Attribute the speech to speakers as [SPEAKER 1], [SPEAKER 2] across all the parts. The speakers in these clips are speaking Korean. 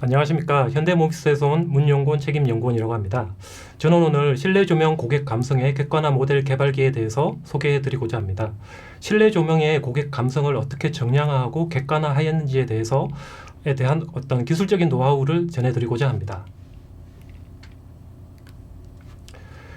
[SPEAKER 1] 안녕하십니까. 현대모비스에서 온 문용곤 책임연구원이라고 합니다. 저는 오늘 실내 조명 고객 감성의 객관화 모델 개발기에 대해서 소개해드리고자 합니다. 실내 조명의 고객 감성을 어떻게 정량화하고 객관화하였는지에 대한 어떤 기술적인 노하우를 전해드리고자 합니다.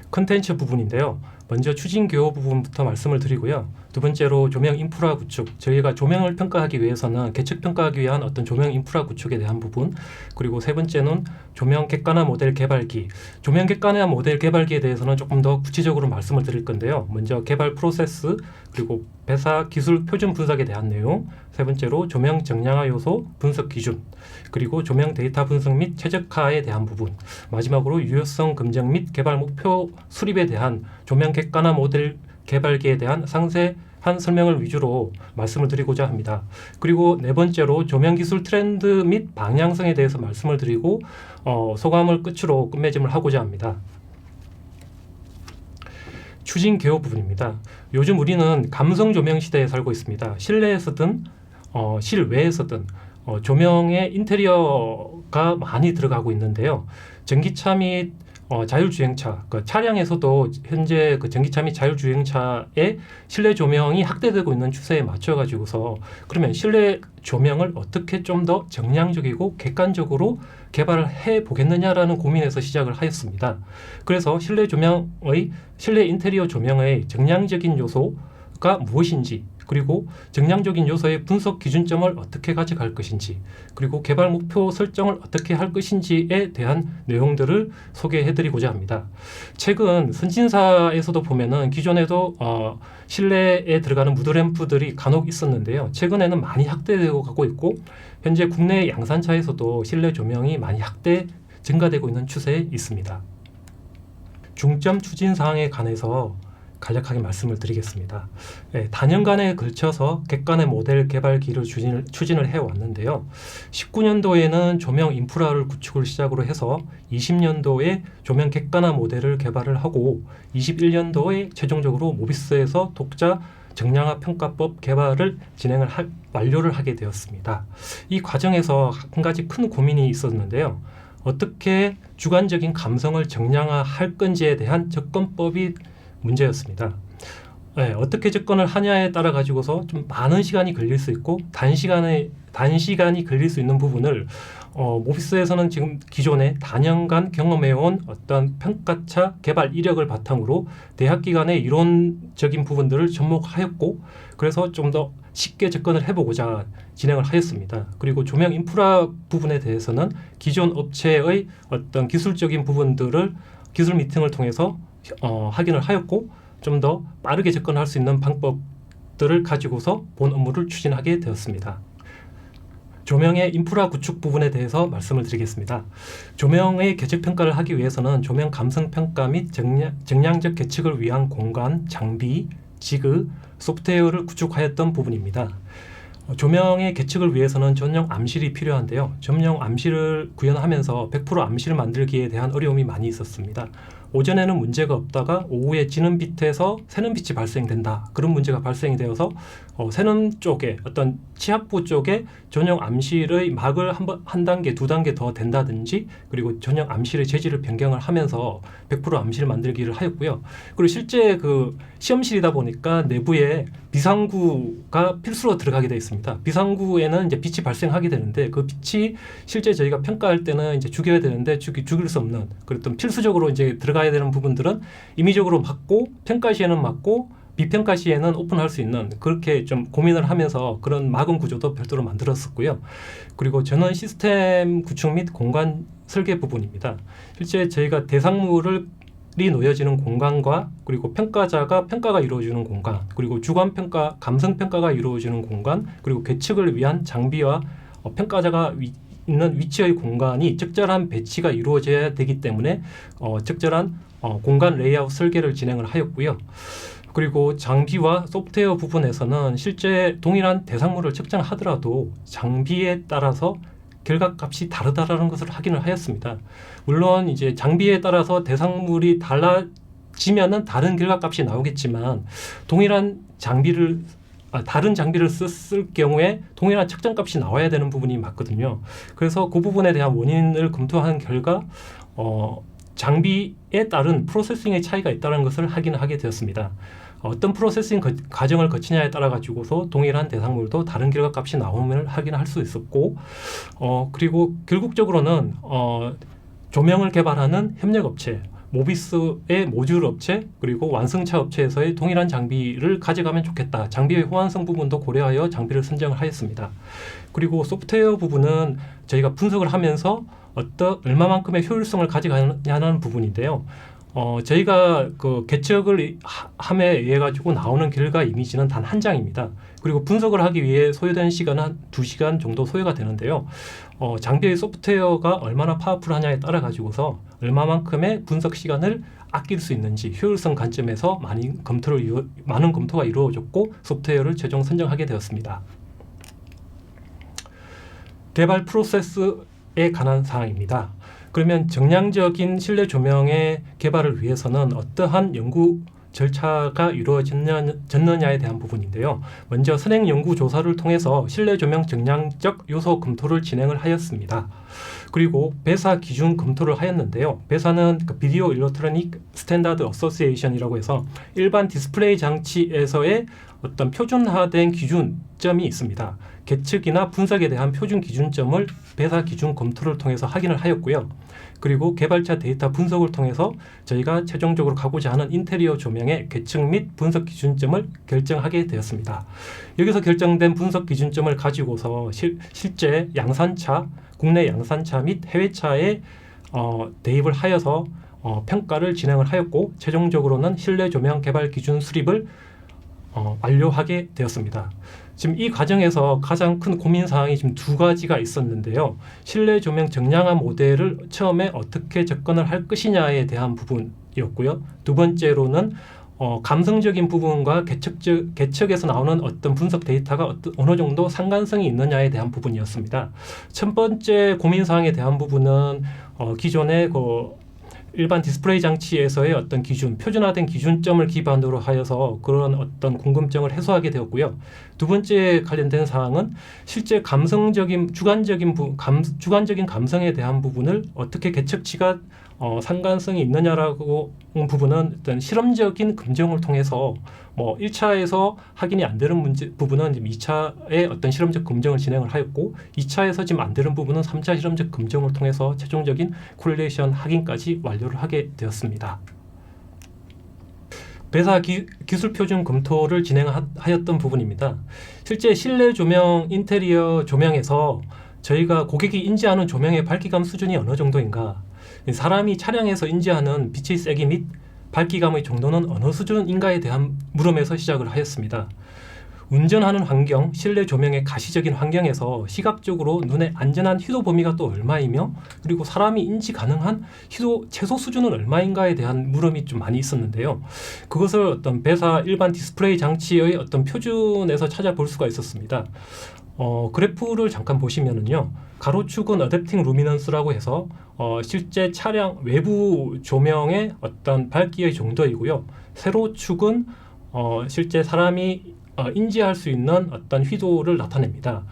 [SPEAKER 1] 컨텐츠 부분인데요. 먼저 추진 개요 부분부터 말씀을 드리고요. 두 번째로 조명 인프라 구축, 저희가 조명을 평가하기 위해서는 계측 평가하기 위한 어떤 조명 인프라 구축에 대한 부분, 그리고 세 번째는 조명 객관화 모델 개발기. 조명 객관화 모델 개발기에 대해서는 조금 더 구체적으로 말씀을 드릴 건데요. 먼저 개발 프로세스, 그리고 배사 기술 표준 분석에 대한 내용, 세 번째로 조명 정량화 요소 분석 기준, 그리고 조명 데이터 분석 및 최적화에 대한 부분, 마지막으로 유효성 검증 및 개발 목표 수립에 대한 조명 객관화 모델 개발기에 대한 상세한 설명을 위주로 말씀을 드리고자 합니다. 그리고 네 번째로 조명 기술 트렌드 및 방향성에 대해서 말씀을 드리고 소감을 끝으로 끝맺음을 하고자 합니다. 추진 개요 부분입니다. 요즘 우리는 감성 조명 시대에 살고 있습니다. 실내에서든 실외에서든 조명의 인테리어가 많이 들어가고 있는데요. 전기차 및 자율주행차, 그 차량에서도 현재 그 전기차 및 자율주행차의 실내 조명이 확대되고 있는 추세에 맞춰가지고서 그러면 실내 조명을 어떻게 좀 더 정량적이고 객관적으로 개발을 해 보겠느냐라는 고민에서 시작을 하였습니다. 그래서 실내 인테리어 조명의 정량적인 요소가 무엇인지, 그리고 정량적인 요소의 분석 기준점을 어떻게 가져갈 것인지, 그리고 개발 목표 설정을 어떻게 할 것인지에 대한 내용들을 소개해드리고자 합니다. 최근 선진사에서도 보면은 기존에도 실내에 들어가는 무드램프들이 간혹 있었는데요. 최근에는 많이 확대되고 가고 있고, 현재 국내 양산차에서도 실내 조명이 많이 증가되고 있는 추세에 있습니다. 중점 추진 사항에 관해서 간략하게 말씀을 드리겠습니다. 단연간에 걸쳐서 객관의 모델 개발기를 추진을 해왔는데요. 19년도에는 조명 인프라를 구축을 시작으로 해서 20년도에 조명 객관화 모델을 개발을 하고 21년도에 최종적으로 모비스에서 독자 정량화 평가법 개발을 완료를 하게 되었습니다. 이 과정에서 한 가지 큰 고민이 있었는데요. 어떻게 주관적인 감성을 정량화할 건지에 대한 접근법이 문제였습니다. 어떻게 접근을 하냐에 따라 가지고서 좀 많은 시간이 걸릴 수 있고 단시간이 걸릴 수 있는 부분을 모비스에서는 지금 기존에 단연간 경험해온 어떤 평가차 개발 이력을 바탕으로 대학 기간의 이론적인 부분들을 접목하였고, 그래서 좀 더 쉽게 접근을 해보고자 진행을 하였습니다. 그리고 조명 인프라 부분에 대해서는 기존 업체의 어떤 기술적인 부분들을 기술 미팅을 통해서 확인을 하였고, 좀 더 빠르게 접근할 수 있는 방법들을 가지고서 본 업무를 추진하게 되었습니다. 조명의 인프라 구축 부분에 대해서 말씀을 드리겠습니다. 조명의 계측 평가를 하기 위해서는 조명 감성 평가 및 정량적 계측을 위한 공간, 장비, 지그, 소프트웨어를 구축하였던 부분입니다. 조명의 계측을 위해서는 전용 암실이 필요한데요. 전용 암실을 구현하면서 100% 암실을 만들기에 대한 어려움이 많이 있었습니다. 오전에는 문제가 없다가 오후에 지는 빛에서 새는 빛이 발생된다. 그런 문제가 발생이 되어서 새는 쪽에 어떤 치압부 쪽에 전용 암실의 막을 한 단계, 두 단계 더 된다든지, 그리고 전용 암실의 재질을 변경을 하면서 100% 암실을 만들기를 하였고요. 그리고 실제 그 시험실이다 보니까 내부에 비상구가 필수로 들어가게 되어 있습니다. 비상구에는 이제 빛이 발생하게 되는데 그 빛이 실제 저희가 평가할 때는 이제 죽여야 되는데 죽일 수 없는 그랬던 필수적으로 이제 들어가야 되는 부분들은 임의적으로 막고 평가 시에는 막고 비평가 시에는 오픈할 수 있는, 그렇게 좀 고민을 하면서 그런 막음 구조도 별도로 만들었었고요. 그리고 전원 시스템 구축 및 공간 설계 부분입니다. 실제 저희가 대상물이 놓여지는 공간과, 그리고 평가가 이루어지는 공간, 그리고 주관 평가, 감성 평가가 이루어지는 공간, 그리고 계측을 위한 장비와 평가자가 있는 위치의 공간이 적절한 배치가 이루어져야 되기 때문에 적절한 공간 레이아웃 설계를 진행을 하였고요. 그리고 장비와 소프트웨어 부분에서는 실제 동일한 대상물을 측정하더라도 장비에 따라서 결과값이 다르다라는 것을 확인을 하였습니다. 물론 이제 장비에 따라서 대상물이 달라지면은 다른 결과값이 나오겠지만 동일한 장비를 다른 장비를 쓸 경우에 동일한 측정값이 나와야 되는 부분이 맞거든요. 그래서 그 부분에 대한 원인을 검토한 결과 장비에 따른 프로세싱의 차이가 있다는 것을 확인하게 되었습니다. 어떤 프로세싱 과정을 거치냐에 따라 가지고서 동일한 대상물도 다른 결과값이 나옴을 확인할 수 있었고, 그리고 결국적으로는 조명을 개발하는 협력업체, 모비스의 모듈 업체, 그리고 완성차 업체에서의 동일한 장비를 가져가면 좋겠다. 장비의 호환성 부분도 고려하여 장비를 선정을 하였습니다. 그리고 소프트웨어 부분은 저희가 분석을 하면서 얼마만큼의 효율성을 가져가냐는 부분인데요. 저희가 그 개척을 함에 의해 가지고 나오는 결과 이미지는 단 한 장입니다. 그리고 분석을 하기 위해 소요되는 시간은 한 2시간 정도 소요가 되는데요. 장비의 소프트웨어가 얼마나 파워풀하냐에 따라 가지고서 얼마만큼의 분석 시간을 아낄 수 있는지 효율성 관점에서 많은 검토가 이루어졌고 소프트웨어를 최종 선정하게 되었습니다. 개발 프로세스에 관한 사항입니다. 그러면 정량적인 실내 조명의 개발을 위해서는 어떠한 연구 절차가 이루어졌느냐에 대한 부분인데요. 먼저 선행 연구 조사를 통해서 실내 조명 정량적 요소 검토를 진행을 하였습니다. 그리고 배사 기준 검토를 하였는데요. 배사는 비디오 일렉트로닉 스탠다드 어소시에이션이라고 해서 일반 디스플레이 장치에서의 어떤 표준화된 기준점이 있습니다. 계측이나 분석에 대한 표준 기준점을 배사 기준 검토를 통해서 확인을 하였고요. 그리고 개발자 데이터 분석을 통해서 저희가 최종적으로 가고자 하는 인테리어 조명의 계측 및 분석 기준점을 결정하게 되었습니다. 여기서 결정된 분석 기준점을 가지고서 실제 양산차, 국내 양산차 및 해외차에 대입을 하여서 평가를 진행을 하였고 최종적으로는 실내 조명 개발 기준 수립을 완료하게 되었습니다. 지금 이 과정에서 가장 큰 고민 사항이 지금 두 가지가 있었는데요. 실내 조명 정량화 모델을 처음에 어떻게 접근을 할 것이냐에 대한 부분이었고요. 두 번째로는 감성적인 부분과 개척에서 나오는 어떤 분석 데이터가 어느 정도 상관성이 있느냐에 대한 부분이었습니다. 첫 번째 고민 사항에 대한 부분은 기존의 일반 디스플레이 장치에서의 어떤 기준, 표준화된 기준점을 기반으로 하여서 그런 어떤 궁금증을 해소하게 되었고요. 두 번째 관련된 사항은 실제 주관적인 감성에 대한 부분을 어떻게 개척치가 상관성이 있느냐라고 부분은 어떤 실험적인 검증을 통해서 1차에서 확인이 안 되는 부분은 지금 2차의 어떤 실험적 검증을 진행을 하였고 2차에서 지금 안 되는 부분은 3차 실험적 검증을 통해서 최종적인 코릴레이션 확인까지 완료를 하게 되었습니다. 배사 기술 표준 검토를 진행하였던 부분입니다. 실제 실내 조명, 인테리어 조명에서 저희가 고객이 인지하는 조명의 밝기감 수준이 어느 정도인가, 사람이 차량에서 인지하는 빛의 세기 및 밝기감의 정도는 어느 수준인가에 대한 물음에서 시작을 하였습니다. 운전하는 환경, 실내 조명의 가시적인 환경에서 시각적으로 눈에 안전한 희도 범위가 또 얼마이며 그리고 사람이 인지 가능한 희도 최소 수준은 얼마인가에 대한 물음이 좀 많이 있었는데요. 그것을 어떤 배사 일반 디스플레이 장치의 어떤 표준에서 찾아볼 수가 있었습니다. 그래프를 잠깐 보시면은요, 가로축은 어댑팅 루미넌스라고 해서 실제 차량 외부 조명의 어떤 밝기의 정도이고요. 세로축은 실제 사람이 인지할 수 있는 어떤 휘도를 나타냅니다.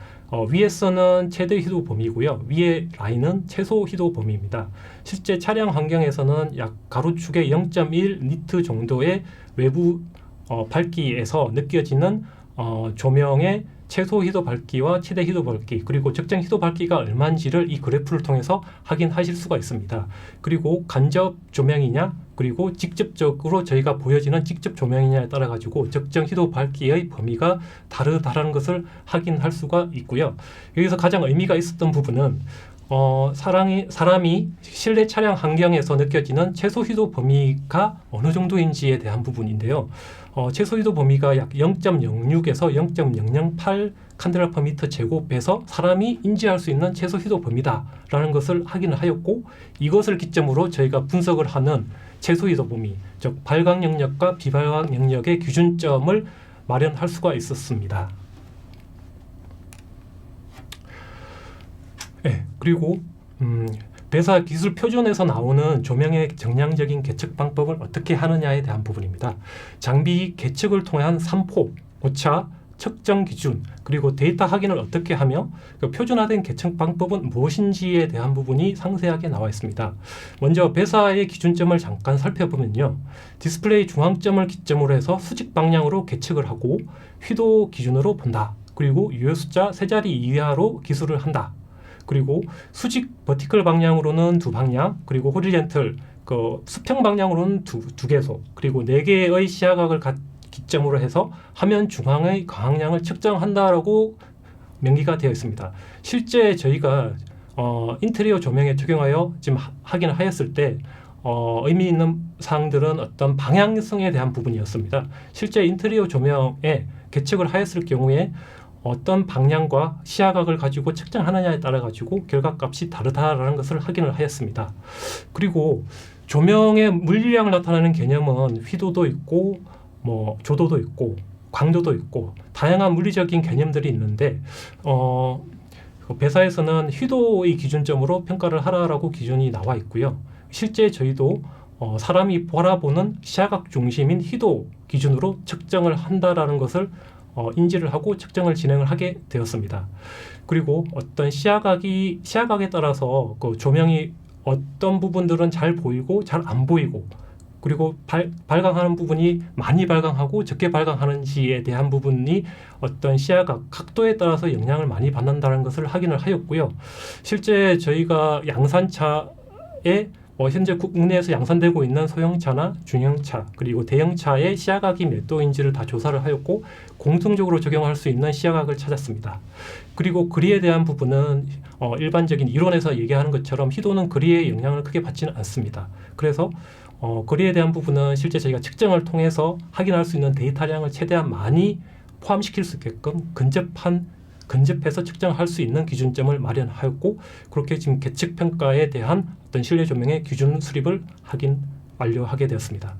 [SPEAKER 1] 위에서는 최대 휘도 범위고요. 위에 라인은 최소 휘도 범위입니다. 실제 차량 환경에서는 약 가로축의 0.1 니트 정도의 외부 밝기에서 느껴지는 조명의 최소 희도 밝기와 최대 희도 밝기, 그리고 적정 희도 밝기가 얼마인지를 이 그래프를 통해서 확인하실 수가 있습니다. 그리고 간접 조명이냐, 그리고 직접적으로 저희가 보여지는 직접 조명이냐에 따라 가지고 적정 희도 밝기의 범위가 다르다는 것을 확인할 수가 있고요. 여기서 가장 의미가 있었던 부분은 사람이 실내 차량 환경에서 느껴지는 최소 희도 범위가 어느 정도인지에 대한 부분인데요. 최소 희도 범위가 약 0.06에서 0.008 칸델라 퍼 미터 제곱에서 사람이 인지할 수 있는 최소 희도 범위다라는 것을 확인을 하였고, 이것을 기점으로 저희가 분석을 하는 최소 희도 범위, 즉 발광 영역과 비발광 영역의 기준점을 마련할 수가 있었습니다. 네, 그리고 배사 기술 표준에서 나오는 조명의 정량적인 개척 방법을 어떻게 하느냐에 대한 부분입니다. 장비 개척을 통한 3포, 오차, 측정 기준, 그리고 데이터 확인을 어떻게 하며 그 표준화된 계측 방법은 무엇인지에 대한 부분이 상세하게 나와 있습니다. 먼저 배사의 기준점을 잠깐 살펴보면요. 디스플레이 중앙점을 기점으로 해서 수직 방향으로 계측을 하고 휘도 기준으로 본다. 그리고 유효 숫자 3자리 이하로 기술을 한다. 그리고 수직 버티컬 방향으로는 2방향, 그리고 호리젠털 그 수평 방향으로는 두 개소, 그리고 4개의 시야각을 기점으로 해서 화면 중앙의 광량을 측정한다라고 명기가 되어 있습니다. 실제 저희가 인테리어 조명에 적용하여 지금 확인을 하였을 때 의미 있는 사항들은 어떤 방향성에 대한 부분이었습니다. 실제 인테리어 조명에 계측을 하였을 경우에 어떤 방향과 시야각을 가지고 측정하느냐에 따라 가지고 결과값이 다르다라는 것을 확인을 하였습니다. 그리고 조명의 물리량을 나타내는 개념은 휘도도 있고 조도도 있고 광도도 있고 다양한 물리적인 개념들이 있는데 배사에서는 휘도의 기준점으로 평가를 하라라고 기준이 나와 있고요. 실제 저희도 사람이 바라보는 시야각 중심인 휘도 기준으로 측정을 한다라는 것을 인지를 하고 측정을 진행을 하게 되었습니다. 그리고 어떤 시야각에 따라서 그 조명이 어떤 부분들은 잘 보이고 잘 안 보이고, 그리고 발광하는 부분이 많이 발광하고 적게 발광하는지에 대한 부분이 어떤 시야각 각도에 따라서 영향을 많이 받는다는 것을 확인을 하였고요. 실제 저희가 양산차에 현재 국내에서 양산되고 있는 소형차나 중형차 그리고 대형차의 시야각이 몇 도인지를 다 조사를 하였고 공통적으로 적용할 수 있는 시야각을 찾았습니다. 그리고 거리에 대한 부분은 일반적인 이론에서 얘기하는 것처럼 휘도는 거리에 영향을 크게 받지는 않습니다. 그래서 거리에 대한 부분은 실제 저희가 측정을 통해서 확인할 수 있는 데이터량을 최대한 많이 포함시킬 수 있게끔 근접해서 측정할 수 있는 기준점을 마련하였고, 그렇게 지금 계측 평가에 대한 어떤 실내 조명의 기준 수립을 완료하게 되었습니다.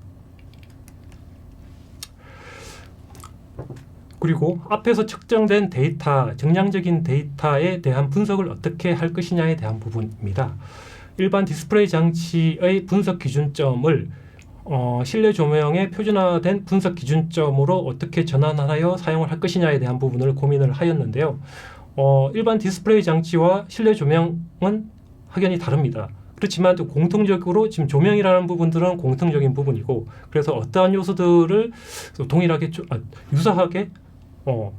[SPEAKER 1] 그리고 앞에서 측정된 데이터, 정량적인 데이터에 대한 분석을 어떻게 할 것이냐에 대한 부분입니다. 일반 디스플레이 장치의 분석 기준점을 실내 조명의 표준화된 분석 기준점으로 어떻게 전환하여 사용을 할 것이냐에 대한 부분을 고민을 하였는데요. 일반 디스플레이 장치와 실내 조명은 확연히 다릅니다. 그렇지만 또 공통적으로 지금 조명이라는 부분들은 공통적인 부분이고, 그래서 어떠한 요소들을 동일하게 유사하게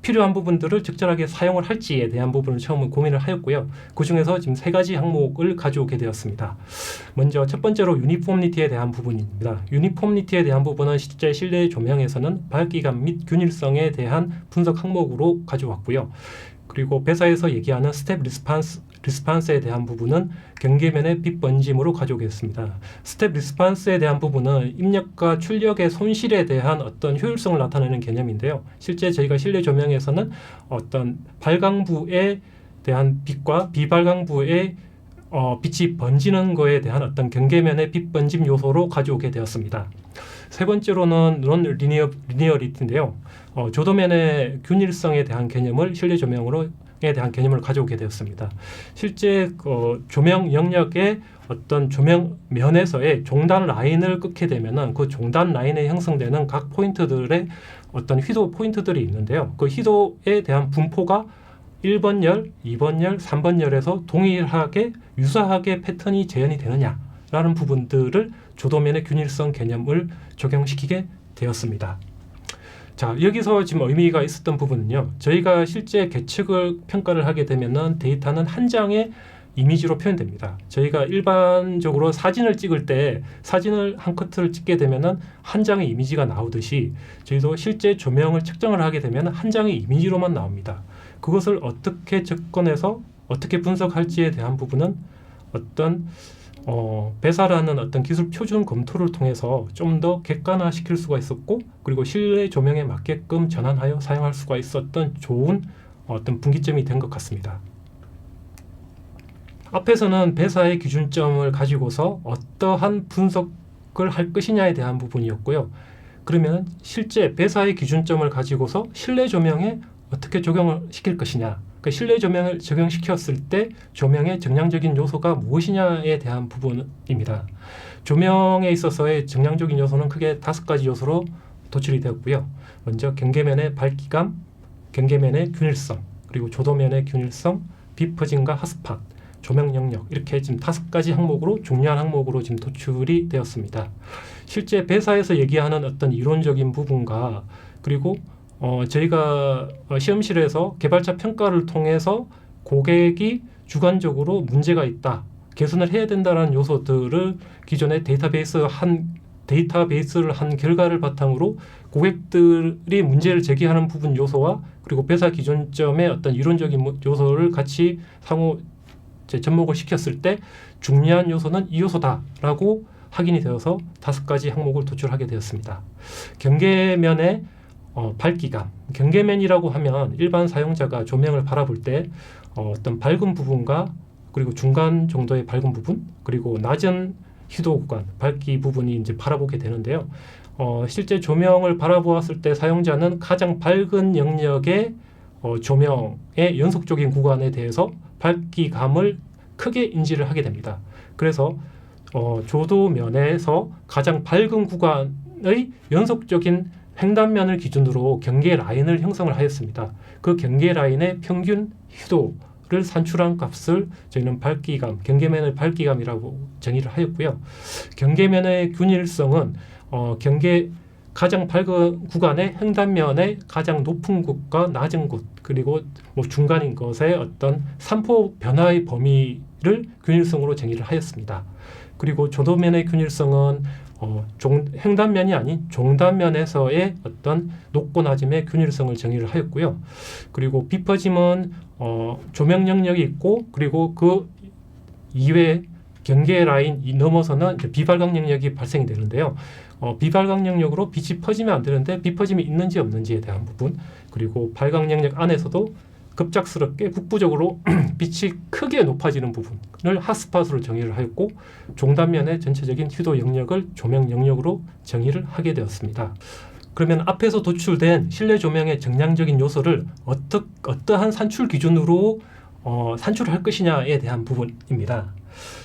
[SPEAKER 1] 필요한 부분들을 적절하게 사용을 할지에 대한 부분을 처음 고민을 하였고요. 그 중에서 지금 3가지 항목을 가져오게 되었습니다. 먼저 첫 번째로 유니폼리티에 대한 부분입니다. 유니폼리티에 대한 부분은 실제 실내 조명에서는 밝기감 및 균일성에 대한 분석 항목으로 가져왔고요. 그리고 배사에서 얘기하는 스텝 리스판스에 대한 부분은 경계면의 빛 번짐으로 가져오겠습니다. 스텝 리스판스에 대한 부분은 입력과 출력의 손실에 대한 어떤 효율성을 나타내는 개념인데요. 실제 저희가 실내 조명에서는 어떤 발광부에 대한 빛과 비발광부의 빛이 번지는 거에 대한 어떤 경계면의 빛 번짐 요소로 가져오게 되었습니다. 세 번째로는 논 리니어리티인데요. 조도면의 균일성에 대한 개념을 실내 조명에 대한 개념을 가져오게 되었습니다. 실제 조명 영역의 어떤 조명 면에서의 종단 라인을 끊게 되면은 그 종단 라인에 형성되는 각 포인트들의 어떤 휘도 포인트들이 있는데요. 그 휘도에 대한 분포가 1번 열, 2번 열, 3번 열에서 동일하게 유사하게 패턴이 재현이 되느냐라는 부분들을 조도면의 균일성 개념을 적용시키게 되었습니다. 자, 여기서 지금 의미가 있었던 부분은요. 저희가 실제 계측을 평가를 하게 되면은 데이터는 한 장의 이미지로 표현됩니다. 저희가 일반적으로 사진을 찍을 때 사진을 한 커트를 찍게 되면은 한 장의 이미지가 나오듯이 저희도 실제 조명을 측정을 하게 되면 한 장의 이미지로만 나옵니다. 그것을 어떻게 접근해서 어떻게 분석할지에 대한 부분은 어떤 배사라는 어떤 기술 표준 검토를 통해서 좀 더 객관화시킬 수가 있었고, 그리고 실내 조명에 맞게끔 전환하여 사용할 수가 있었던 좋은 어떤 분기점이 된 것 같습니다. 앞에서는 배사의 기준점을 가지고서 어떠한 분석을 할 것이냐에 대한 부분이었고요. 그러면 실제 배사의 기준점을 가지고서 실내 조명에 어떻게 적용을 시킬 것이냐, 그 실내 조명을 적용시켰을 때 조명의 정량적인 요소가 무엇이냐에 대한 부분입니다. 조명에 있어서의 정량적인 요소는 크게 5가지 요소로 도출이 되었고요. 먼저 경계면의 밝기감, 경계면의 균일성, 그리고 조도면의 균일성, 비퍼짐과 핫스팟, 조명 영역, 이렇게 지금 5가지 항목으로 중요한 항목으로 지금 도출이 되었습니다. 실제 배사에서 얘기하는 어떤 이론적인 부분과 그리고 저희가 시험실에서 개발자 평가를 통해서 고객이 주관적으로 문제가 있다, 개선을 해야 된다는 요소들을 기존의 데이터베이스를 한 결과를 바탕으로 고객들이 문제를 제기하는 부분 요소와 그리고 배사 기준점의 어떤 이론적인 요소를 같이 상호 접목을 시켰을 때 중요한 요소는 이 요소다라고 확인이 되어서 5가지 항목을 도출하게 되었습니다. 경계면의 밝기감, 경계면이라고 하면 일반 사용자가 조명을 바라볼 때 어떤 밝은 부분과 그리고 중간 정도의 밝은 부분, 그리고 낮은 희도 구간, 밝기 부분이 이제 바라보게 되는데요. 실제 조명을 바라보았을 때 사용자는 가장 밝은 영역의 조명의 연속적인 구간에 대해서 밝기감을 크게 인지를 하게 됩니다. 그래서 조도면에서 가장 밝은 구간의 연속적인 횡단면을 기준으로 경계 라인을 형성을 하였습니다. 그 경계 라인의 평균 희도를 산출한 값을 저희는 밝기감, 경계면의 밝기감이라고 정의를 하였고요. 경계면의 균일성은 가장 밝은 구간의 횡단면의 가장 높은 곳과 낮은 곳, 그리고 중간인 것의 어떤 산포 변화의 범위를 균일성으로 정의를 하였습니다. 그리고 조도면의 균일성은 횡단면이 아닌 종단면에서의 어떤 높고 낮음의 균일성을 정의를 하였고요. 그리고 비퍼짐은 조명 영역이 있고 그리고 그 이외에 경계 라인 넘어서는 비발광 영역이 발생이 되는데요. 비발광 영역으로 빛이 퍼지면 안 되는데 비퍼짐이 있는지 없는지에 대한 부분, 그리고 발광 영역 안에서도 급작스럽게 국부적으로 빛이 크게 높아지는 부분을 핫스팟으로 정의를 하였고 종단면의 전체적인 희도 영역을 조명 영역으로 정의를 하게 되었습니다. 그러면 앞에서 도출된 실내 조명의 정량적인 요소를 어떠한 산출 기준으로 산출을 할 것이냐에 대한 부분입니다.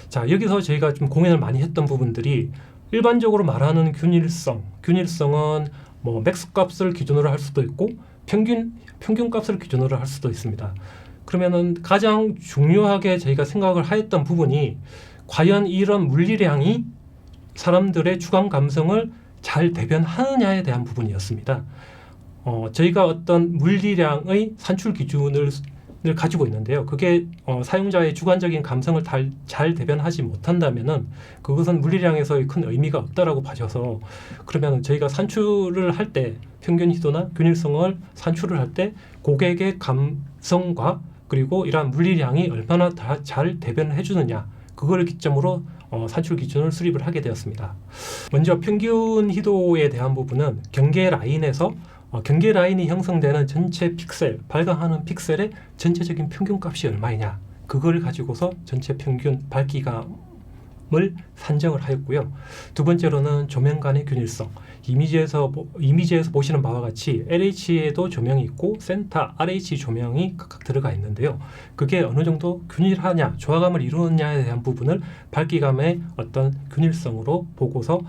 [SPEAKER 1] 자, 여기서 저희가 좀 고민을 많이 했던 부분들이 일반적으로 말하는 균일성은 맥스 값을 기준으로 할 수도 있고 평균 값을 기준으로 할 수도 있습니다. 그러면은 가장 중요하게 저희가 생각을 하였던 부분이 과연 이런 물리량이 사람들의 주관 감성을 잘 대변하느냐에 대한 부분이었습니다. 저희가 어떤 물리량의 산출 기준을 가지고 있는데요. 그게 사용자의 주관적인 감성을 잘 대변하지 못한다면은 그것은 물리량에서의 큰 의미가 없다라고 봐져서, 그러면 저희가 산출을 할 때 평균 희도나 균일성을 산출을 할 때 고객의 감성과 그리고 이러한 물리량이 얼마나 잘 대변을 해주느냐, 그걸 기점으로 산출 기준을 수립을 하게 되었습니다. 먼저 평균 희도에 대한 부분은 경계 라인에서 경계 라인이 형성되는 전체 픽셀, 발광하는 픽셀의 전체적인 평균 값이 얼마이냐, 그걸 가지고서 전체 평균 밝기감을 산정을 하였고요. 두 번째로는 조명 간의 균일성, 이미지에서 보시는 바와 같이 LH에도 조명이 있고 센터 RH 조명이 각각 들어가 있는데요. 그게 어느 정도 균일하냐, 조화감을 이루느냐에 대한 부분을 밝기감의 어떤 균일성으로 보고서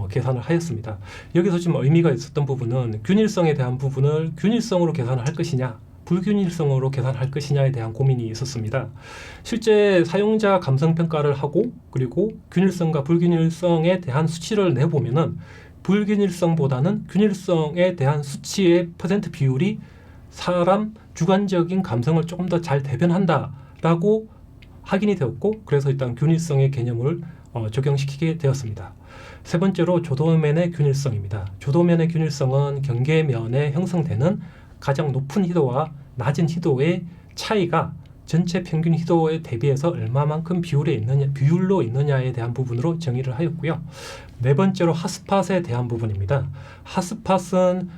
[SPEAKER 1] 계산을 하였습니다. 여기서 지금 의미가 있었던 부분은 균일성에 대한 부분을 균일성으로 계산을 할 것이냐, 불균일성으로 계산할 것이냐에 대한 고민이 있었습니다. 실제 사용자 감성 평가를 하고 그리고 균일성과 불균일성에 대한 수치를 내보면은 불균일성보다는 균일성에 대한 수치의 퍼센트 비율이 사람 주관적인 감성을 조금 더 잘 대변한다라고 확인이 되었고, 그래서 일단 균일성의 개념을 적용시키게 되었습니다. 세 번째로 조도면의 균일성입니다. 조도면의 균일성은 경계면에 형성되는 가장 높은 희도와 낮은 희도의 차이가 전체 평균 희도에 대비해서 얼마만큼 비율로 있느냐에 대한 부분으로 정의를 하였고요. 네 번째로 핫스팟에 대한 부분입니다. 핫스팟은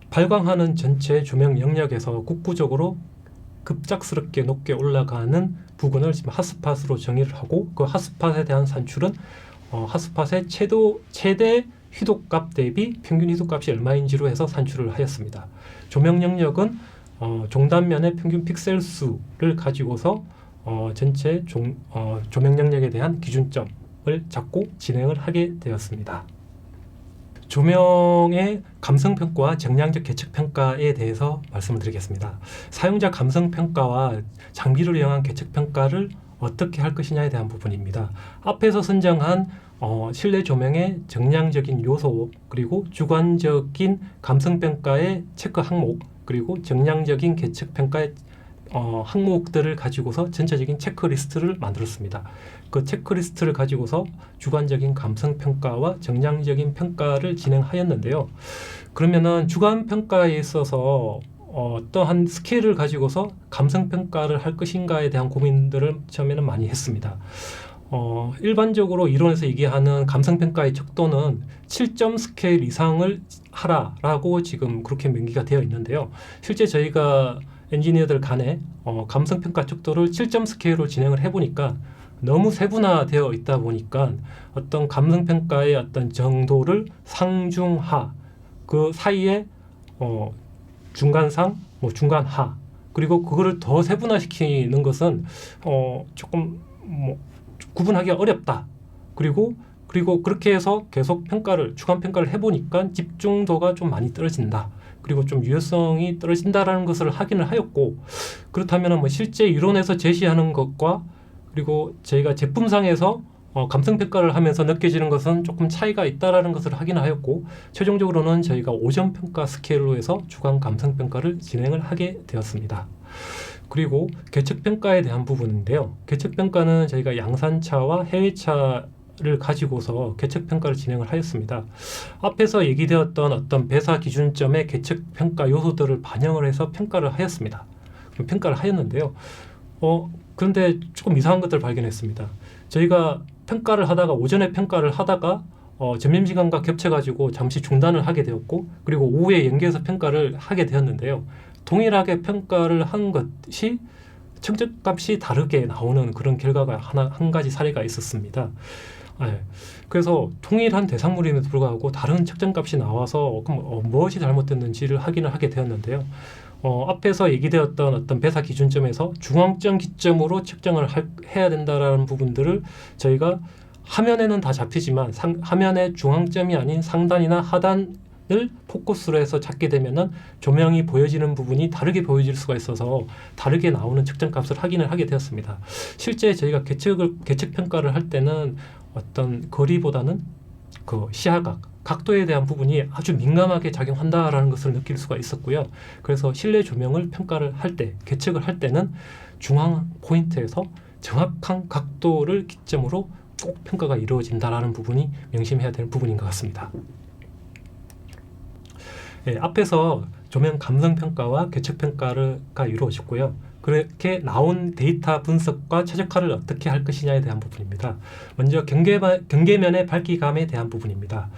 [SPEAKER 1] 발광하는 전체 조명 영역에서 국부적으로 급작스럽게 높게 올라가는 부분을 지금 핫스팟으로 정의를 하고, 그 핫스팟에 대한 산출은 핫스팟의 최대 희도값 대비 평균 희도값이 얼마인지로 해서 산출을 하였습니다. 조명 영역은 종단면의 평균 픽셀 수를 가지고서 전체 조명 영역에 대한 기준점을 잡고 진행을 하게 되었습니다. 조명의 감성평가와 정량적 계측평가에 대해서 말씀을 드리겠습니다. 사용자 감성평가와 장비를 이용한 계측평가를 어떻게 할 것이냐에 대한 부분입니다. 앞에서 선정한 실내 조명의 정량적인 요소, 그리고 주관적인 감성평가의 체크 항목, 그리고 정량적인 계측평가의 항목들을 가지고서 전체적인 체크리스트를 만들었습니다. 그 체크리스트를 가지고서 주관적인 감성평가와 정량적인 평가를 진행하였는데요. 그러면은 주관평가에 있어서 어떠한 스케일을 가지고서 감성평가를 할 것인가에 대한 고민들을 처음에는 많이 했습니다. 일반적으로 이론에서 얘기하는 감성평가의 척도는 7점 스케일 이상을 하라라고 지금 그렇게 명기가 되어 있는데요. 실제 저희가 엔지니어들 간에 감성평가 척도를 7점 스케일로 진행을 해보니까 너무 세분화되어 있다 보니까 어떤 감성평가의 어떤 정도를 상중하, 그 사이에 중간상, 중간하, 그리고 그거를 더 세분화시키는 것은 조금 구분하기가 어렵다. 그리고 그렇게 해서 계속 주관 평가를 해보니까 집중도가 좀 많이 떨어진다. 그리고 좀 유효성이 떨어진다라는 것을 확인을 하였고, 그렇다면 실제 이론에서 제시하는 것과 그리고 저희가 제품상에서 감성평가를 하면서 느껴지는 것은 조금 차이가 있다라는 것을 확인하였고, 최종적으로는 저희가 5점 평가 스케일로 해서 주관 감성평가를 진행을 하게 되었습니다. 그리고 계측평가에 대한 부분인데요. 계측평가는 저희가 양산차와 해외차를 가지고서 계측평가를 진행을 하였습니다. 앞에서 얘기되었던 어떤 배사 기준점의 계측평가 요소들을 반영을 해서 평가를 하였습니다. 평가를 하였는데요. 그런데 조금 이상한 것들을 발견했습니다. 저희가 평가를 하다가 오전에 평가를 하다가 점심시간과 겹쳐가지고 잠시 중단을 하게 되었고, 그리고 오후에 연계해서 평가를 하게 되었는데요. 동일하게 평가를 한 것이 측정값이 다르게 나오는 그런 결과가 한 가지 사례가 있었습니다. 그래서 동일한 대상물임에도 불구하고 다른 측정값이 나와서 무엇이 잘못됐는지를 확인을 하게 되었는데요. 앞에서 얘기되었던 어떤 배사 기준점에서 중앙점 기점으로 측정을 해야 된다라는 부분들을 저희가 화면에는 다 잡히지만 화면의 중앙점이 아닌 상단이나 하단을 포커스로 해서 찾게 되면은 조명이 보여지는 부분이 다르게 보여질 수가 있어서 다르게 나오는 측정값을 확인을 하게 되었습니다. 실제 저희가 계측 평가를 할 때는 어떤 거리보다는 그 시야각, 각도에 대한 부분이 아주 민감하게 작용한다라는 것을 느낄 수가 있었고요. 그래서 실내 조명을 평가를 할 때, 계측을 할 때는 중앙 포인트에서 정확한 각도를 기점으로 꼭 평가가 이루어진다라는 부분이 명심해야 되는 부분인 것 같습니다. 앞에서 조명 감성 평가와 계측 평가가 이루어졌고요. 그렇게 나온 데이터 분석과 최적화를 어떻게 할 것이냐에 대한 부분입니다. 먼저 경계면의 밝기감에 대한 부분입니다.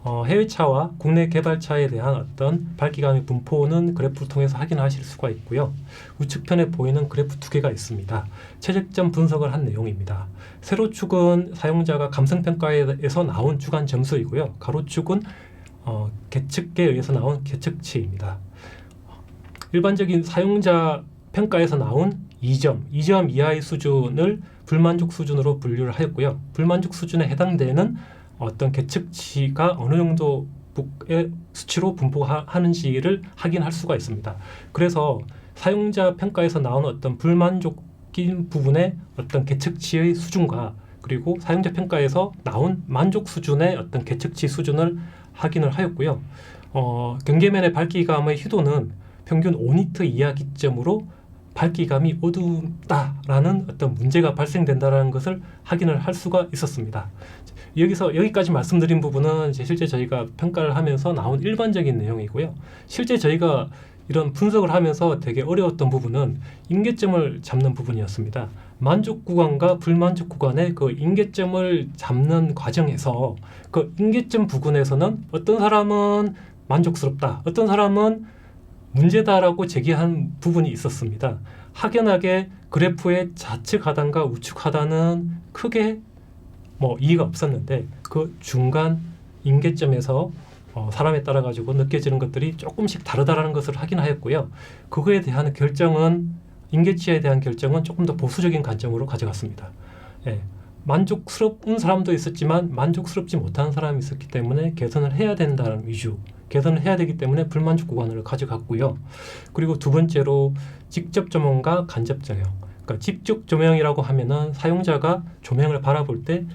[SPEAKER 1] 해외차와 국내 개발차에 대한 어떤 밝기감의 분포는 그래프를 통해서 확인하실 수가 있고요. 우측편에 보이는 그래프 두 개가 있습니다. 최적점 분석을 한 내용입니다. 세로축은 사용자가 감성평가에서 나온 주간 점수이고요. 가로축은 계측에 의해서 나온 계측치입니다. 일반적인 사용자 평가에서 나온 2점 이하의 수준을 불만족 수준으로 분류를 하였고요. 불만족 수준에 해당되는 어떤 계측치가 어느 정도의 수치로 분포하는지를 확인할 수가 있습니다. 그래서 사용자 평가에서 나오는 어떤 불만족인 부분의 어떤 계측치의 수준과 그리고 사용자 평가에서 나온 만족 수준의 어떤 계측치 수준을 확인을 하였고요. 경계면의 밝기감의 희도는 평균 5니트 이하 기점으로 밝기감이 어둡다라는 어떤 문제가 발생된다라는 것을 확인을 할 수가 있었습니다. 여기까지 말씀드린 부분은 실제 저희가 평가를 하면서 나온 일반적인 내용이고요. 실제 저희가 이런 분석을 하면서 되게 어려웠던 부분은 임계점을 잡는 부분이었습니다. 만족 구간과 불만족 구간의 그 임계점을 잡는 과정에서 그 임계점 부분에서는 어떤 사람은 만족스럽다, 어떤 사람은 문제다라고 제기한 부분이 있었습니다. 확연하게 그래프의 좌측 하단과 우측 하단은 크게 이의가 없었는데 그 중간 임계점에서 사람에 따라 가지고 느껴지는 것들이 조금씩 다르다라는 것을 확인하였고요. 그거에 대한 결정은 임계치에 대한 결정은 조금 더 보수적인 관점으로 가져갔습니다. 만족스러운 사람도 있었지만 만족스럽지 못한 사람이 있었기 때문에 개선을 해야 된다는 위주, 개선을 해야 되기 때문에 불만족 구간을 가져갔고요. 그리고 두 번째로 직접 조명과 간접 조명. 그러니까 직접 조명이라고 하면은 사용자가 조명을 바라볼 때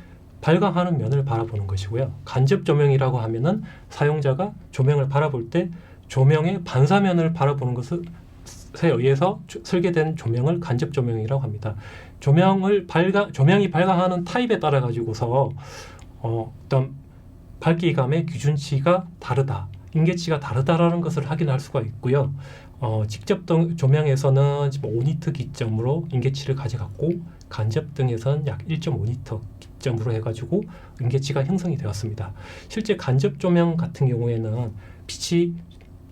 [SPEAKER 1] 발광하는 면을 바라보는 것이고요. 간접 조명이라고 하면은 사용자가 조명을 바라볼 때 조명의 반사면을 바라보는 것에 의해서 설계된 조명을 간접 조명이라고 합니다. 조명이 발광하는 타입에 따라 가지고서 어떤 밝기감의 기준치가 다르다, 인계치가 다르다라는 것을 확인할 수가 있고요. 직접 조명에서는 지금 5니트 기점으로 인계치를 가져갔고 간접 등에서는 약 1.5니트 기점으로 해가지고 인계치가 형성이 되었습니다. 실제 간접 조명 같은 경우에는 빛이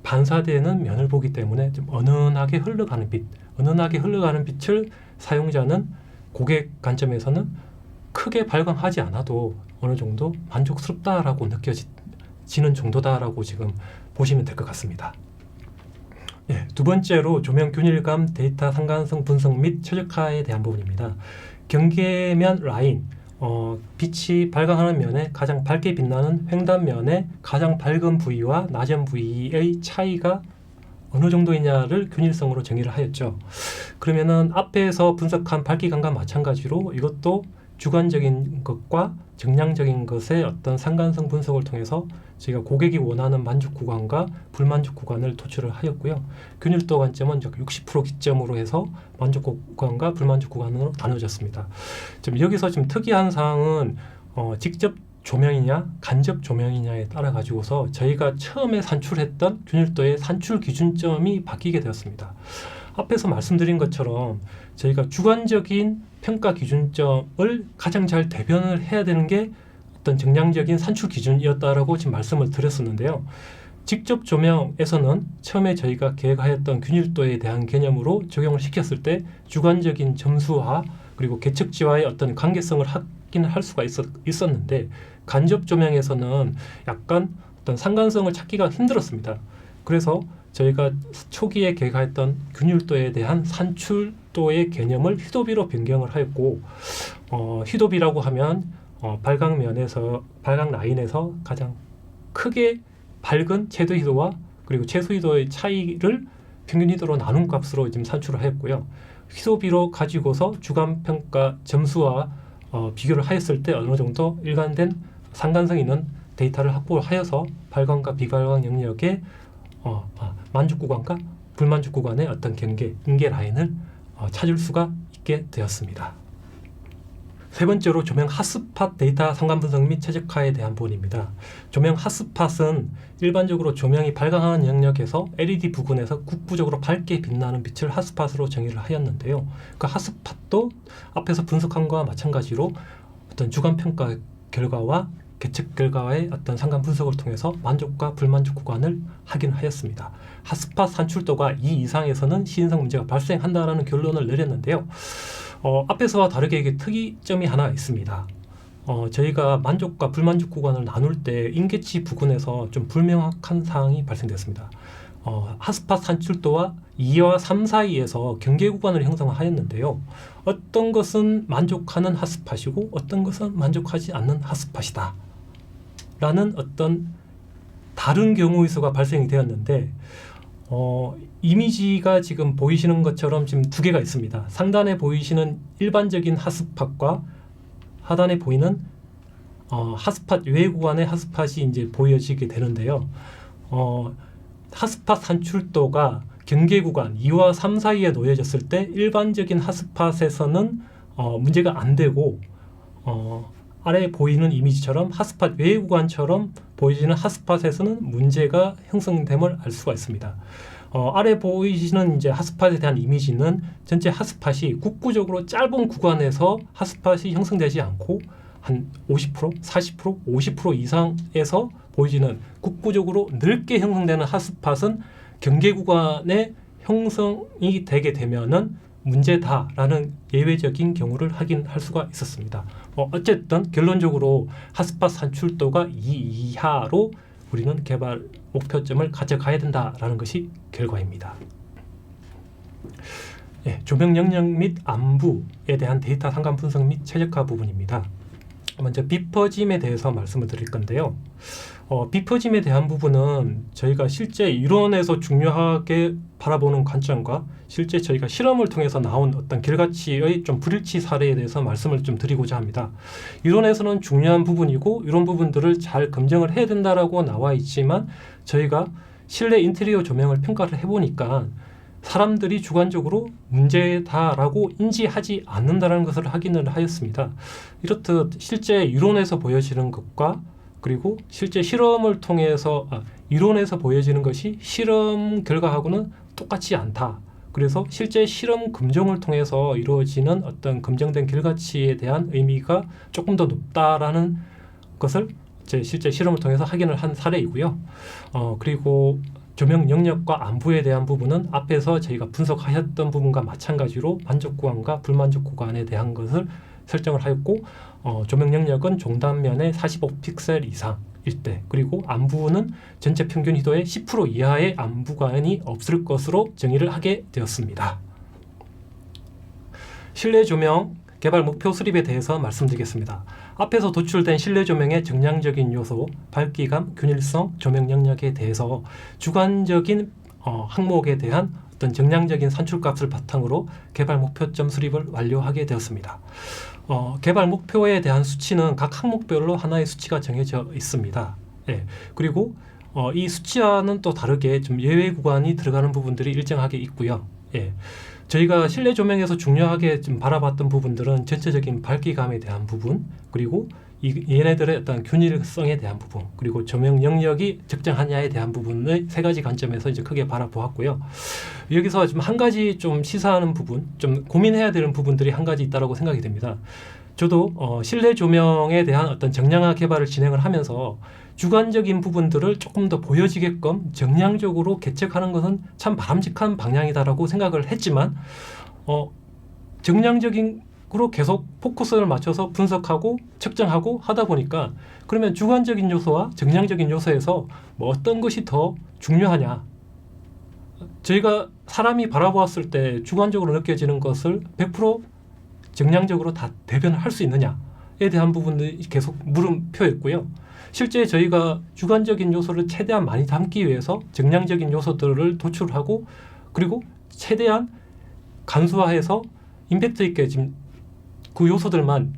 [SPEAKER 1] 반사되는 면을 보기 때문에 좀 은은하게 흘러가는 빛을 사용자는 고객 관점에서는 크게 발광하지 않아도 어느 정도 만족스럽다라고 느껴지는 정도다라고 지금 보시면 될 것 같습니다. 예, 두 번째로 조명 균일감, 데이터 상관성 분석 및 최적화에 대한 부분입니다. 경계면 라인, 빛이 발광하는 면에 가장 밝게 빛나는 횡단면의 가장 밝은 부위와 낮은 부위의 차이가 어느 정도이냐를 균일성으로 정의를 하였죠. 그러면은 앞에서 분석한 밝기감과 마찬가지로 이것도 주관적인 것과 정량적인 것의 어떤 상관성 분석을 통해서 저희가 고객이 원하는 만족 구간과 불만족 구간을 도출을 하였고요. 균일도 관점은 60% 기점으로 해서 만족 구간과 불만족 구간으로 나눠졌습니다. 지금 여기서 좀 특이한 사항은 직접 조명이냐 간접 조명이냐에 따라 가지고서 저희가 처음에 산출했던 균일도의 산출 기준점이 바뀌게 되었습니다. 앞에서 말씀드린 것처럼 저희가 주관적인 평가 기준점을 가장 잘 대변을 해야 되는 게 어떤 정량적인 산출 기준이었다라고 지금 말씀을 드렸었는데요. 직접 조명에서는 처음에 저희가 계획하였던 균일도에 대한 개념으로 적용을 시켰을 때 주관적인 점수화 그리고 계측지와의 어떤 관계성을 확인할 수가 있었는데 간접 조명에서는 약간 어떤 상관성을 찾기가 힘들었습니다. 그래서 저희가 초기에 계획했던 균일도에 대한 산출도의 개념을 휘도비로 변경을 하였고 휘도비라고 하면 발광면에서 발광 라인에서 가장 크게 밝은 최대 휘도와 그리고 최소 휘도의 차이를 평균 휘도로 나눈 값으로 지금 산출을 하였고요. 휘도비로 가지고서 주관 평가 점수와 비교를 하였을 때 어느 정도 일관된 상관성 있는 데이터를 확보하여서 발광과 비발광 영역의 만족 구간과 불만족 구간의 어떤 인계 라인을 찾을 수가 있게 되었습니다. 세 번째로 조명 핫스팟 데이터 상관 분석 및 최적화에 대한 부분입니다. 조명 핫스팟은 일반적으로 조명이 발광하는 영역에서 LED 부근에서 국부적으로 밝게 빛나는 빛을 핫스팟으로 정의를 하였는데요. 그 핫스팟도 앞에서 분석한 것과 마찬가지로 어떤 주관 평가 결과와 계측 결과의 어떤 상관 분석을 통해서 만족과 불만족 구간을 확인하였습니다. 핫스팟 산출도가 2 이상에서는 시인성 문제가 발생한다라는 결론을 내렸는데요. 앞에서와 다르게 이게 특이점이 하나 있습니다. 저희가 만족과 불만족 구간을 나눌 때 인계치 부근에서 좀 불명확한 사항이 발생됐습니다. 핫스팟 산출도와 2와 3 사이에서 경계 구간을 형성하였는데요. 어떤 것은 만족하는 핫스팟이고 어떤 것은 만족하지 않는 핫스팟이다 라는 어떤 다른 경우의 수가 발생이 되었는데 이미지가 지금 보이시는 것처럼 지금 두 개가 있습니다. 상단에 보이시는 일반적인 핫스팟과 하단에 보이는 핫스팟 외 구간의 핫스팟이 이제 보여지게 되는데요. 핫스팟 산출도가 경계 구간 2와 3 사이에 놓여졌을 때 일반적인 핫스팟에서는 문제가 안 되고 아래에 보이는 이미지처럼 핫스팟 외 구간처럼 보이지는 핫스팟에서는 문제가 형성됨을 알 수가 있습니다. 아래 보이시는 이제 핫스팟에 대한 이미지는 전체 핫스팟이 국부적으로 짧은 구간에서 핫스팟이 형성되지 않고 한 50%, 40%, 50% 이상에서 보이지는 국부적으로 넓게 형성되는 핫스팟은 경계 구간에 형성이 되게 되면은 문제다라는 예외적인 경우를 확인할 수가 있었습니다. 어쨌든 결론적으로 핫스팟 산출도가 2 이하로 우리는 개발 목표점을 가져가야 된다라는 것이 결과입니다. 조명 영역 및 안부에 대한 데이터 상관 분석 및 최적화 부분입니다. 먼저 비퍼짐에 대해서 말씀을 드릴 건데요. 비퍼짐에 대한 부분은 저희가 실제 이론에서 중요하게 바라보는 관점과 실제 저희가 실험을 통해서 나온 어떤 결과치의 좀 불일치 사례에 대해서 말씀을 좀 드리고자 합니다. 이론에서는 중요한 부분이고 이런 부분들을 잘 검증을 해야 된다라고 나와 있지만 저희가 실내 인테리어 조명을 평가를 해보니까 사람들이 주관적으로 문제다라고 인지하지 않는다는 것을 확인을 하였습니다. 이렇듯 실제 이론에서 보여지는 것과 그리고 실제 실험을 통해서 이론에서 보여지는 것이 실험 결과하고는 똑같지 않다. 그래서 실제 실험 검증을 통해서 이루어지는 어떤 검증된 결과치에 대한 의미가 조금 더 높다라는 것을 실제 실험을 통해서 확인을 한 사례이고요. 그리고 조명 영역과 안부에 대한 부분은 앞에서 저희가 분석하셨던 부분과 마찬가지로 만족 구간과 불만족 구간에 대한 것을 설정을 하였고 조명 영역은 종단면의 45픽셀 이상일 때 그리고 안부는 전체 평균 희도의 10% 이하의 안부관이 없을 것으로 정의를 하게 되었습니다. 실내 조명 개발 목표 수립에 대해서 말씀드리겠습니다. 앞에서 도출된 실내 조명의 정량적인 요소, 밝기감, 균일성, 조명 영역에 대해서 주관적인 항목에 대한 어떤 정량적인 산출값을 바탕으로 개발 목표점 수립을 완료하게 되었습니다. 개발 목표에 대한 수치는 각 항목별로 하나의 수치가 정해져 있습니다. 그리고 이 수치와는 또 다르게 좀 예외 구간이 들어가는 부분들이 일정하게 있고요. 저희가 실내 조명에서 중요하게 좀 바라봤던 부분들은 전체적인 밝기감에 대한 부분, 그리고 얘네들의 어떤 균일성에 대한 부분, 그리고 조명 영역이 적정하냐에 대한 부분의 세 가지 관점에서 이제 크게 바라보았고요. 여기서 좀 한 가지 좀 시사하는 부분, 좀 고민해야 되는 부분들이 한 가지 있다고 생각이 됩니다. 저도 실내 조명에 대한 어떤 정량화 개발을 진행을 하면서 주관적인 부분들을 조금 더 보여지게끔 정량적으로 개척하는 것은 참 바람직한 방향이다라고 생각을 했지만 정량적으로 계속 포커스를 맞춰서 분석하고 측정하고 하다 보니까 그러면 주관적인 요소와 정량적인 요소에서 뭐 어떤 것이 더 중요하냐, 저희가 사람이 바라보았을 때 주관적으로 느껴지는 것을 100% 정량적으로 다 대변을 할 수 있느냐에 대한 부분이 계속 물음표였고요. 실제 저희가 주관적인 요소를 최대한 많이 담기 위해서 정량적인 요소들을 도출하고 그리고 최대한 간소화해서 임팩트 있게 지금 그 요소들만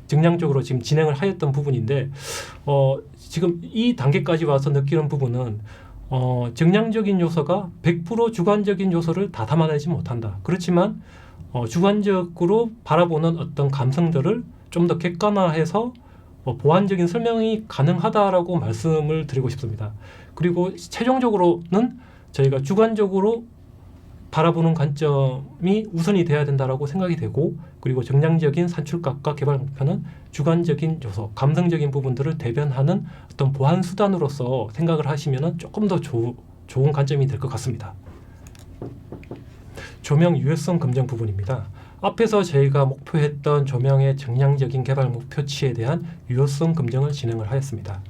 [SPEAKER 1] 정량적으로 지금 진행을 하였던 부분인데 지금 이 단계까지 와서 느끼는 부분은 정량적인 요소가 100% 주관적인 요소를 다 담아내지 못한다. 그렇지만 주관적으로 바라보는 어떤 감성들을 좀 더 객관화해서 보완적인 설명이 가능하다라고 말씀을 드리고 싶습니다. 그리고 최종적으로는 저희가 주관적으로 바라보는 관점이 우선이 돼야 된다라고 생각이 되고, 그리고 정량적인 산출값과 개발 목표는 주관적인 요소, 감성적인 부분들을 대변하는 어떤 보완 수단으로서 생각을 하시면 조금 더 좋은 관점이 될 것 같습니다. 조명 유효성 검증 부분입니다. 앞에서 저희가 목표했던 조명의 정량적인 개발 목표치에 대한 유효성 검증을 진행을 하였습니다.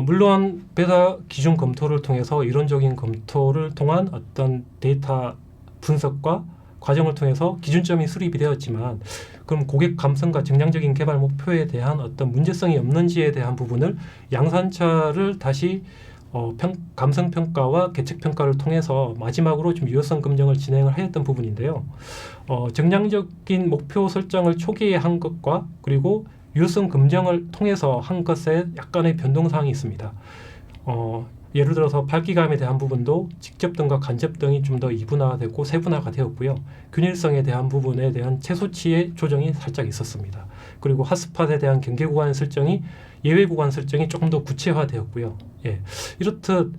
[SPEAKER 1] 물론 배사 기준 검토를 통해서 이론적인 검토를 통한 어떤 데이터 분석과 과정을 통해서 기준점이 수립이 되었지만, 그럼 고객 감성과 정량적인 개발 목표에 대한 어떤 문제성이 없는지에 대한 부분을 양산차를 다시 감성 평가와 계측 평가를 통해서 마지막으로 좀 유효성 검증을 진행을 하였던 부분인데요. 정량적인 목표 설정을 초기에 한 것과 그리고 유효성 검증을 통해서 한 것에 약간의 변동사항이 있습니다. 예를 들어서 밝기감에 대한 부분도 직접등과 간접등이 좀 더 이분화되고 세분화가 되었고요. 균일성에 대한 부분에 대한 최소치의 조정이 살짝 있었습니다. 그리고 핫스팟에 대한 경계 구간 설정이 예외 구간 설정이 조금 더 구체화되었고요. 이렇듯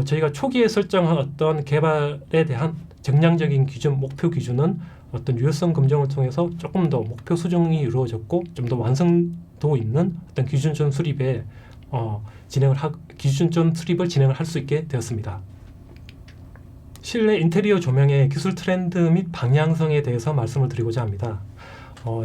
[SPEAKER 1] 저희가 초기에 설정한 어떤 개발에 대한 정량적인 기준, 목표 기준은 어떤 유효성 검증을 통해서 조금 더 목표 수정이 이루어졌고 좀 더 완성도 있는 어떤 기준점 수립에 기준점 수립을 진행을 할 수 있게 되었습니다. 실내 인테리어 조명의 기술 트렌드 및 방향성에 대해서 말씀을 드리고자 합니다.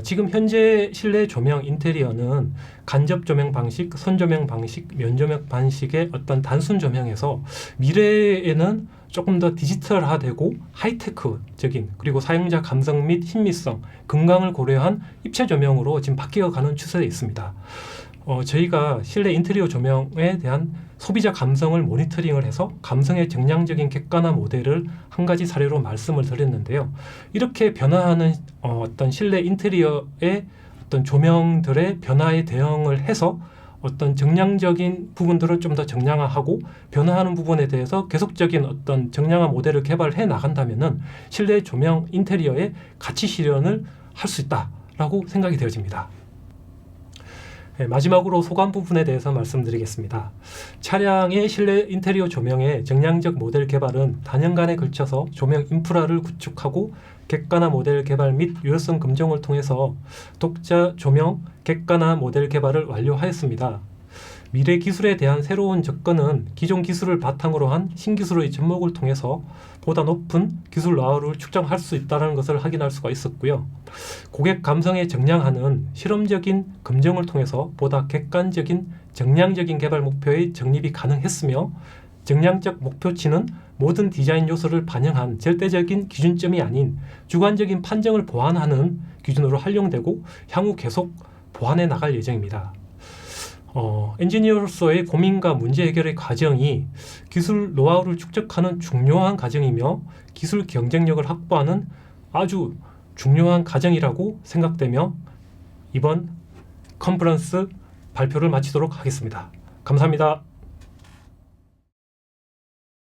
[SPEAKER 1] 지금 현재 실내 조명 인테리어는 간접 조명 방식, 선 조명 방식, 면 조명 방식의 어떤 단순 조명에서 미래에는 조금 더 디지털화되고 하이테크적인 그리고 사용자 감성 및 힘미성, 건강을 고려한 입체 조명으로 지금 바뀌어가는 추세에 있습니다. 저희가 실내 인테리어 조명에 대한 소비자 감성을 모니터링을 해서 감성의 정량적인 객관화 모델을 한 가지 사례로 말씀을 드렸는데요. 이렇게 변화하는 어떤 실내 인테리어의 어떤 조명들의 변화에 대응을 해서 어떤 정량적인 부분들을 좀 더 정량화하고 변화하는 부분에 대해서 계속적인 어떤 정량화 모델을 개발해 나간다면은 실내 조명 인테리어의 가치 실현을 할 수 있다라고 생각이 되어집니다. 네, 마지막으로 소감 부분에 대해서 말씀드리겠습니다. 차량의 실내 인테리어 조명의 정량적 모델 개발은 단연간에 걸쳐서 조명 인프라를 구축하고 객관화 모델 개발 및 유효성 검증을 통해서 독자 조명 객관화 모델 개발을 완료하였습니다. 미래 기술에 대한 새로운 접근은 기존 기술을 바탕으로 한 신기술의 접목을 통해서 보다 높은 기술 노하우를 축적할 수 있다는 것을 확인할 수가 있었고요. 고객 감성에 정량하는 실험적인 검증을 통해서 보다 객관적인 정량적인 개발 목표의 정립이 가능했으며 정량적 목표치는 모든 디자인 요소를 반영한 절대적인 기준점이 아닌 주관적인 판정을 보완하는 기준으로 활용되고 향후 계속 보완해 나갈 예정입니다. 엔지니어로서의 고민과 문제 해결의 과정이 기술 노하우를 축적하는 중요한 과정이며 기술 경쟁력을 확보하는 아주 중요한 과정이라고 생각되며 이번 컨퍼런스 발표를 마치도록 하겠습니다. 감사합니다.